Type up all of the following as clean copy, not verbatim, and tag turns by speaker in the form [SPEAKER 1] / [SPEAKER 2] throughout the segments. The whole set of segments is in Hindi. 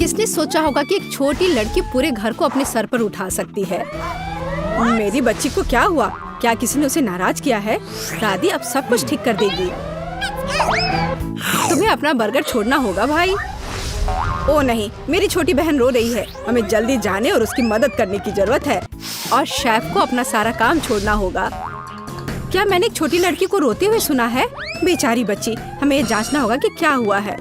[SPEAKER 1] किसने सोचा होगा कि एक छोटी लड़की पूरे घर को अपने सर पर उठा सकती है। मेरी बच्ची को क्या हुआ? क्या किसी ने उसे नाराज किया है? दादी अब सब कुछ ठीक कर देगी। तुम्हें अपना बर्गर छोड़ना होगा भाई। ओ नहीं, मेरी छोटी बहन रो रही है। हमें जल्दी जाने और उसकी मदद करने की जरूरत है। और शेफ को अपना सारा काम छोड़ना होगा। क्या मैंने एक छोटी लड़की को रोते हुए सुना है? बेचारी बच्ची, हमें ये जांचना होगा कि क्या हुआ है।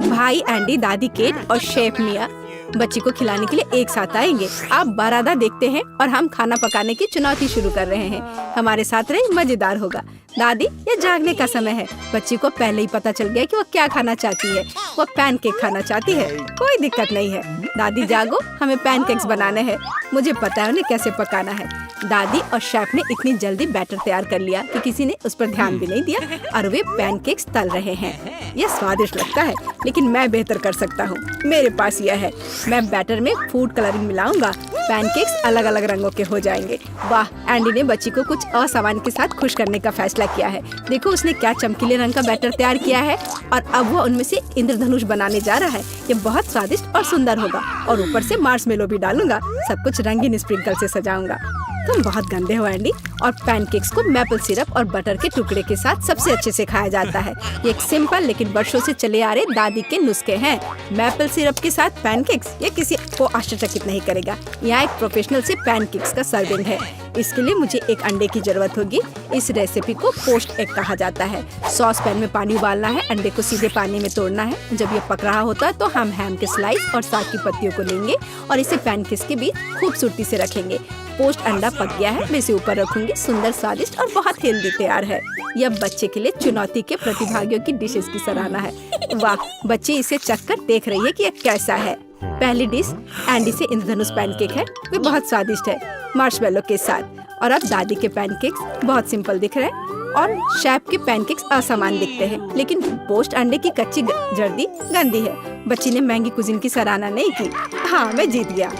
[SPEAKER 1] भाई एंडी, दादी केट और शेफ मिया बच्ची को खिलाने के लिए एक साथ आएंगे। आप बारादा देखते हैं और हम खाना पकाने की चुनौती शुरू कर रहे हैं। हमारे साथ रहे, मजेदार होगा। दादी, ये जागने का समय है। बच्ची को पहले ही पता चल गया कि वो क्या खाना चाहती है। वो पैनकेक खाना चाहती है। कोई दिक्कत नहीं है। दादी जागो, हमें पैनकेक्स बनाने हैं। मुझे पता है उन्हें कैसे पकाना है। दादी और शेफ ने इतनी जल्दी बैटर तैयार कर लिया कि किसी ने उस पर ध्यान भी नहीं दिया और वे पैनकेक्स तल रहे हैं। यह स्वादिष्ट लगता है, लेकिन मैं बेहतर कर सकता हूँ। मेरे पास यह है। मैं बैटर में फूड कलरिंग मिलाऊंगा। पैनकेक्स अलग अलग रंगों के हो जाएंगे। वाह, एंडी ने बच्ची को कुछ असामान्य के साथ खुश करने का फैसला किया है। देखो उसने क्या चमकीले रंग का बैटर तैयार किया है और अब वो उनमें से इंद्रधनुष बनाने जा रहा है। ये बहुत स्वादिष्ट और सुंदर होगा और ऊपर से मार्शमेलो भी डालूंगा। सब कुछ रंगीन स्प्रिंकल से सजाऊंगा। तुम बहुत गंदे हो एंडी। और पैनकेक्स को मैपल सिरप और बटर के टुकड़े के साथ सबसे अच्छे से खाया जाता है। ये एक सिंपल लेकिन वर्षों से चले आ रहे दादी के नुस्खे हैं। मैपल सिरप के साथ पैनकेक्स, ये किसी को आश्चर्यचकित नहीं करेगा। यहाँ एक प्रोफेशनल से पैनकेक्स का सर्विंग है। इसके लिए मुझे एक अंडे की जरूरत होगी। इस रेसिपी को पोस्ट एग कहा जाता है। सॉस पैन में पानी उबालना है। अंडे को सीधे पानी में तोड़ना है। जब ये पक रहा होता है तो हम हैम के स्लाइस और साग की पत्तियों को लेंगे और इसे पैनकेक्स के बीच खूबसूरती से रखेंगे। पोस्ट अंडा पक गया है, मैं इसे ऊपर रखूंगी। सुंदर, स्वादिष्ट और बहुत हेल्दी तैयार है। यह बच्चे के लिए चुनौती के प्रतिभागियों की डिशेस की सराहना है। वाह, बच्ची इसे चखकर देख रही है कि यह कैसा है। पहली डिश एंडी से इंद्रधनुष पैनकेक है। वे बहुत स्वादिष्ट है मार्शमेलो के साथ। और अब दादी के पैनकेक्स बहुत सिंपल दिख रहे हैं और शेफ के पैनकेक्स असामान्य दिखते हैं। लेकिन पोस्ट अंडे की कच्ची जर्दी गंदी है। बच्ची ने महंगी कुजीन की सराहना नहीं की। हाँ, मैं जीत गया।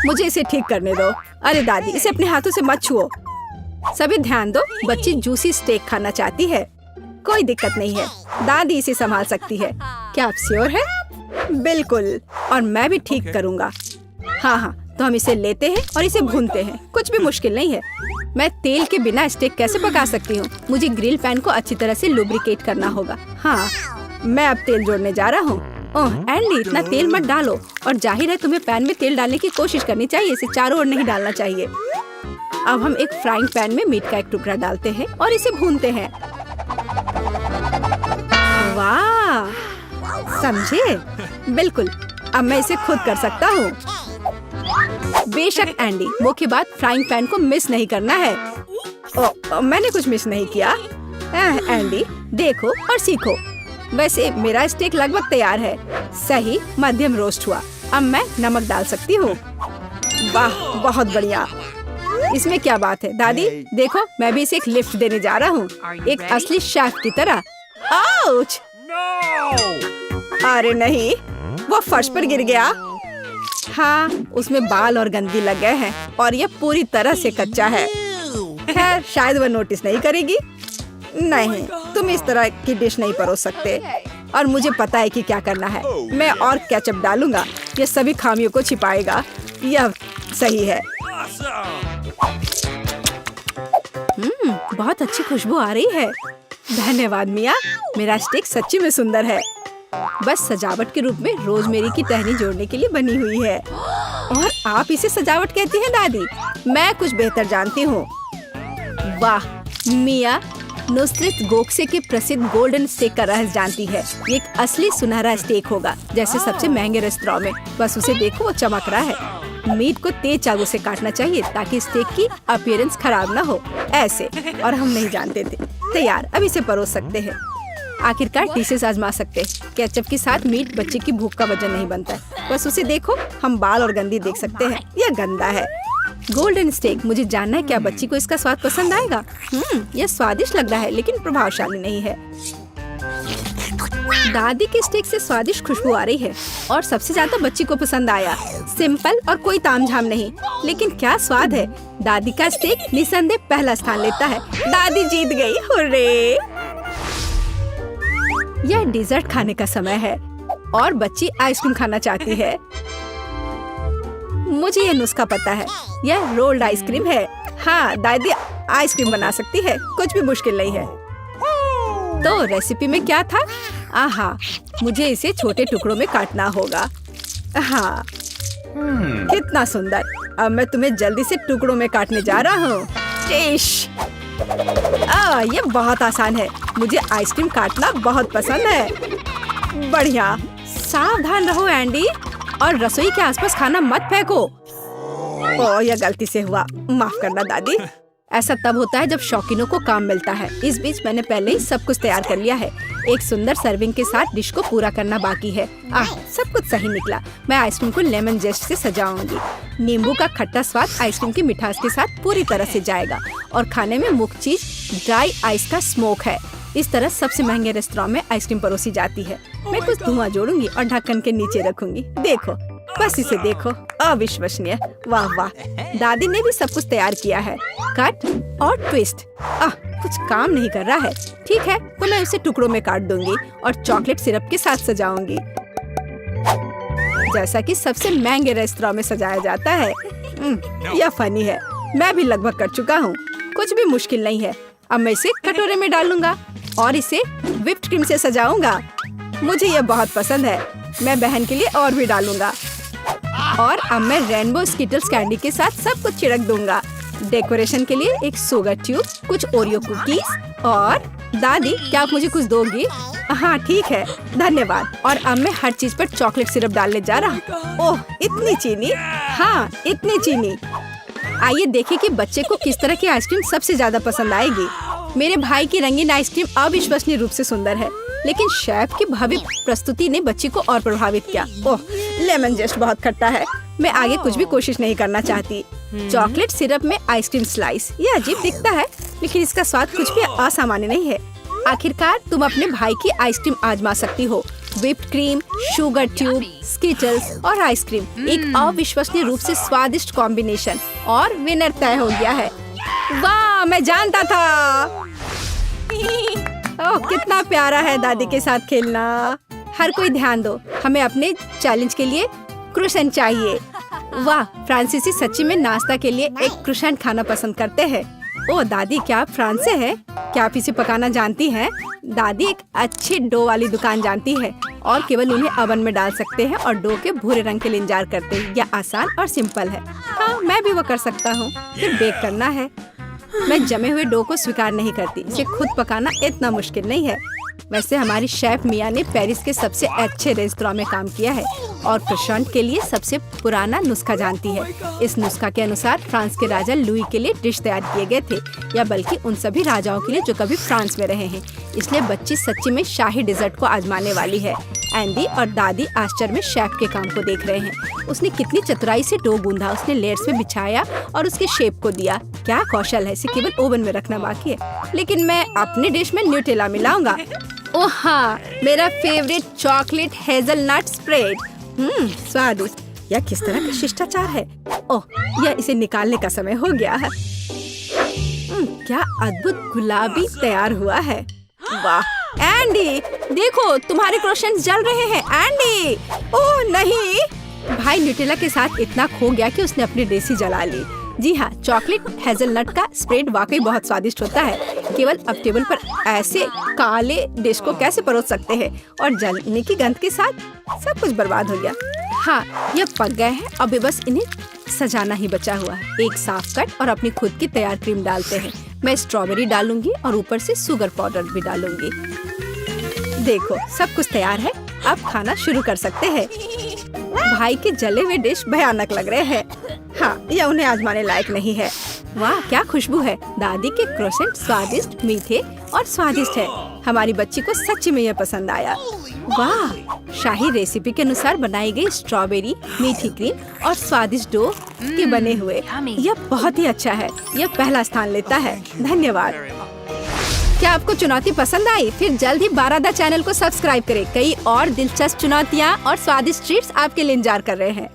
[SPEAKER 1] मुझे इसे ठीक करने दो। अरे दादी, इसे अपने हाथों से मत छुओ। सभी ध्यान दो, बच्ची जूसी स्टेक खाना चाहती है। कोई दिक्कत नहीं है, दादी इसे संभाल सकती है। क्या आप श्योर है? बिल्कुल, और मैं भी ठीक करूँगा। हाँ हाँ, तो हम इसे लेते हैं और इसे भूनते हैं। कुछ भी मुश्किल नहीं है। मैं तेल के बिना स्टेक कैसे पका सकती हूँ? मुझे ग्रिल पैन को अच्छी तरह से लुब्रिकेट करना होगा। हाँ, मैं अब तेल जोड़ने जा रहा हूँ। ओह एंडी, इतना तेल मत डालो। और जाहिर है तुम्हें पैन में तेल डालने की कोशिश करनी चाहिए। इसे चारों ओर नहीं डालना चाहिए। अब हम एक फ्राइंग पैन में मीट का एक टुकड़ा डालते हैं और इसे भूनते हैं। वाह, समझे? बिल्कुल, अब मैं इसे खुद कर सकता हूँ। बेशक एंडी, मुख्य बात फ्राइंग पैन को मिस नहीं करना है। मैंने कुछ मिस नहीं किया। एंडी, देखो और सीखो। वैसे मेरा स्टेक लगभग तैयार है। सही मध्यम रोस्ट हुआ। अब मैं नमक डाल सकती हूँ। वाह, बहुत बढ़िया। इसमें क्या बात है दादी? देखो, मैं भी इसे एक लिफ्ट देने जा रहा हूँ, एक असली शेफ की तरह। आउच! अरे नहीं, वो फर्श पर गिर गया। हाँ, उसमें बाल और गंदगी लग गए हैं और ये पूरी तरह से कच्चा है। खैर, शायद वह नोटिस नहीं करेगी। नहीं, तुम इस तरह की डिश नहीं परोस सकते। और मुझे पता है कि क्या करना है। मैं और केचप डालूंगा। ये सभी खामियों को छिपाएगा। यह सही है। बहुत अच्छी खुशबू आ रही है। धन्यवाद मिया, मेरा स्टेक सच्ची में सुंदर है। बस सजावट के रूप में रोजमेरी की टहनी जोड़ने के लिए बनी हुई है। और आप इसे सजावट कहती हैं दादी? मैं कुछ बेहतर जानती हूँ। वाह, मिया नुसरत गोखसे के प्रसिद्ध गोल्डन स्टेक का रहस्य जानती है। ये एक असली सुनहरा स्टेक होगा, जैसे सबसे महंगे रेस्तरां में। बस उसे देखो, वो चमक रहा है। मीट को तेज चाकू से काटना चाहिए ताकि स्टेक की अपीयरेंस खराब ना हो। ऐसे, और हम नहीं जानते थे। तैयार, अब इसे परोस सकते हैं। आखिरकार डिशेस आजमा सकते हैं। केचप के साथ मीट बच्चे की भूख का वजन नहीं बनता है। बस उसे देखो, हम बाल और गंदी देख सकते हैं। यह गंदा है। गोल्डन स्टेक, मुझे जानना है क्या बच्ची को इसका स्वाद पसंद आएगा। यह स्वादिष्ट लग रहा है लेकिन प्रभावशाली नहीं है। दादी के स्टेक से स्वादिष्ट खुशबू आ रही है और सबसे ज्यादा बच्ची को पसंद आया। सिंपल और कोई तामझाम नहीं, लेकिन क्या स्वाद है। दादी का स्टेक निसंदेह पहला स्थान लेता है। दादी जीत गई, हुर्रे! यह डिजर्ट खाने का समय है और बच्ची आइसक्रीम खाना चाहती है। मुझे ये नुस्खा पता है, यह रोल्ड आइसक्रीम है। हाँ, दादी आइसक्रीम बना सकती है, कुछ भी मुश्किल नहीं है। तो रेसिपी में क्या था? आहा, मुझे इसे छोटे टुकड़ों में काटना होगा। हाँ, कितना सुंदर। अब मैं तुम्हें जल्दी से टुकड़ों में काटने जा रहा हूँ। ये बहुत आसान है। मुझे आइसक्रीम काटना बहुत पसंद है। बढ़िया। सावधान रहो एंडी, और रसोई के आसपास खाना मत फेंको। ओह, यह गलती से हुआ, माफ करना दादी। ऐसा तब होता है जब शौकीनों को काम मिलता है। इस बीच मैंने पहले ही सब कुछ तैयार कर लिया है। एक सुंदर सर्विंग के साथ डिश को पूरा करना बाकी है। सब कुछ सही निकला। मैं आइसक्रीम को लेमन जेस्ट से सजाऊंगी। नींबू का खट्टा स्वाद आइसक्रीम की मिठास के साथ पूरी तरह से जाएगा, और खाने में मुख्य चीज ड्राई आइस का स्मोक है। इस तरह सबसे महंगे रेस्तरां में आइसक्रीम परोसी जाती है। मैं कुछ धुआं जोड़ूंगी और ढक्कन के नीचे रखूंगी। देखो, बस इसे देखो, अविश्वसनीय। वाह वाह, दादी ने भी सब कुछ तैयार किया है। कट और ट्विस्ट। कुछ काम नहीं कर रहा है। ठीक है, तो मैं उसे टुकड़ों में काट दूंगी और चॉकलेट सिरप के साथ सजाऊंगी, जैसा कि सबसे महंगे रेस्तरां में सजाया जाता है। यह फनी है। मैं भी लगभग कर चुका हूँ, कुछ भी मुश्किल नहीं है। अब मैं इसे कटोरे में डालूंगा और इसे व्हिप्ड क्रीम से सजाऊंगा। मुझे यह बहुत पसंद है। मैं बहन के लिए और भी डालूंगा। और अब मैं रेनबो स्किटल्स कैंडी के साथ सब कुछ छिड़क दूंगा। डेकोरेशन के लिए एक शुगर ट्यूब, कुछ ओरियो कुकीज। और दादी, क्या आप मुझे कुछ दोगी? हाँ ठीक है, धन्यवाद। और अब मैं हर चीज पर चॉकलेट सिरप डालने जा रहा हूँ। ओह, इतनी चीनी? हाँ, इतनी चीनी। आइए देखें कि बच्चे को किस तरह की आइसक्रीम सबसे ज्यादा पसंद आएगी। मेरे भाई की रंगीन आइसक्रीम अविश्वसनीय रूप से सुंदर है, लेकिन शेफ की भव्य प्रस्तुति ने बच्ची को और प्रभावित किया। ओह, लेमन जेस्ट बहुत खट्टा है। मैं आगे कुछ भी कोशिश नहीं करना चाहती। चॉकलेट सिरप में आइसक्रीम स्लाइस, ये अजीब दिखता है, लेकिन इसका स्वाद कुछ भी असामान्य नहीं है। आखिरकार तुम अपने भाई की आइसक्रीम आजमा सकती हो। Whipped cream, sugar tube, Skittles और आइसक्रीम, एक अविश्वसनीय रूप से स्वादिष्ट कॉम्बिनेशन, और विनर तय हो गया है। वाह, मैं जानता था। ओह, कितना प्यारा है दादी के साथ खेलना। हर कोई ध्यान दो, हमें अपने चैलेंज के लिए क्रोसेंट चाहिए। वाह, फ्रांसीसी सच्ची में नाश्ता के लिए एक क्रोसेंट खाना पसंद करते हैं। ओह दादी, क्या आप फ्रांस से हैं? क्या आप इसे पकाना जानती हैं? दादी एक अच्छी डो वाली दुकान जानती है, और केवल उन्हें ओवन में डाल सकते हैं और डो के भूरे रंग के लिए इंतजार करते हैं। यह आसान और सिंपल है। हाँ, मैं भी वो कर सकता हूँ। फिर बेक करना है। मैं जमे हुए डो को स्वीकार नहीं करती। इसे खुद पकाना इतना मुश्किल नहीं है। वैसे हमारी शेफ मिया ने पेरिस के सबसे अच्छे रेस्तरां में काम किया है और क्रोसेंट के लिए सबसे पुराना नुस्खा जानती है। इस नुस्खा के अनुसार फ्रांस के राजा लुई के लिए डिश तैयार किए गए थे, या बल्कि उन सभी राजाओं के लिए जो कभी फ्रांस में रहे हैं। इसलिए बच्ची सच्ची में शाही डिजर्ट को आजमाने वाली है। एंडी और दादी आश्चर्य में शेफ के काम को देख रहे हैं। उसने कितनी चतुराई से डो गूंधा, उसने लेयर्स में बिछाया और उसके शेप को दिया। क्या कौशल है, इसे केवल ओवन में रखना बाकी है। लेकिन मैं अपनी डिश में न्यूटेला मिलाऊंगा। ओह हाँ, मेरा फेवरेट चॉकलेट हेजलनट स्प्रेड। स्वादिष्ट। यह किस तरह का शिष्टाचार है। ओह, यह इसे निकालने का समय हो गया है। क्या अद्भुत गुलाबी तैयार हुआ है। वाह एंडी, देखो तुम्हारे क्रोसेंट्स जल रहे हैं। एंडी, ओह नहीं। भाई न्यूटेला के साथ इतना खो गया कि उसने अपनी डिश ही जला ली। जी हाँ, चॉकलेट हेजलनट का स्प्रेड वाकई बहुत स्वादिष्ट होता है। केवल अब टेबल पर ऐसे काले डिश को कैसे परोस सकते हैं, और जलने की गंध के साथ सब कुछ बर्बाद हो गया। हाँ, ये पक गए हैं। अब बस इन्हें सजाना ही बचा हुआ है। एक साफ कट और अपनी खुद की तैयार क्रीम डालते हैं। मैं स्ट्रॉबेरी डालूंगी और ऊपर से शुगर पाउडर भी डालूंगी। देखो, सब कुछ तैयार है। अब खाना शुरू कर सकते हैं। भाई के जले हुए डिश भयानक लग रहे हैं। हाँ, यह उन्हें आजमाने लायक नहीं है। वाह, क्या खुशबू है। दादी के क्रोसेंट स्वादिष्ट, मीठे और स्वादिष्ट है। हमारी बच्ची को सच्ची में यह पसंद आया। वाह, शाही रेसिपी के अनुसार बनाई गई स्ट्रॉबेरी, मीठी क्रीम और स्वादिष्ट डो के बने हुए, यह बहुत ही अच्छा है। यह पहला स्थान लेता है। धन्यवाद। क्या आपको चुनौती पसंद आई? फिर जल्द ही बारादा चैनल को सब्सक्राइब करें। कई और दिलचस्प चुनौतियाँ और स्वादिष्ट ट्रीट्स आपके लिए इंतजार कर रहे हैं।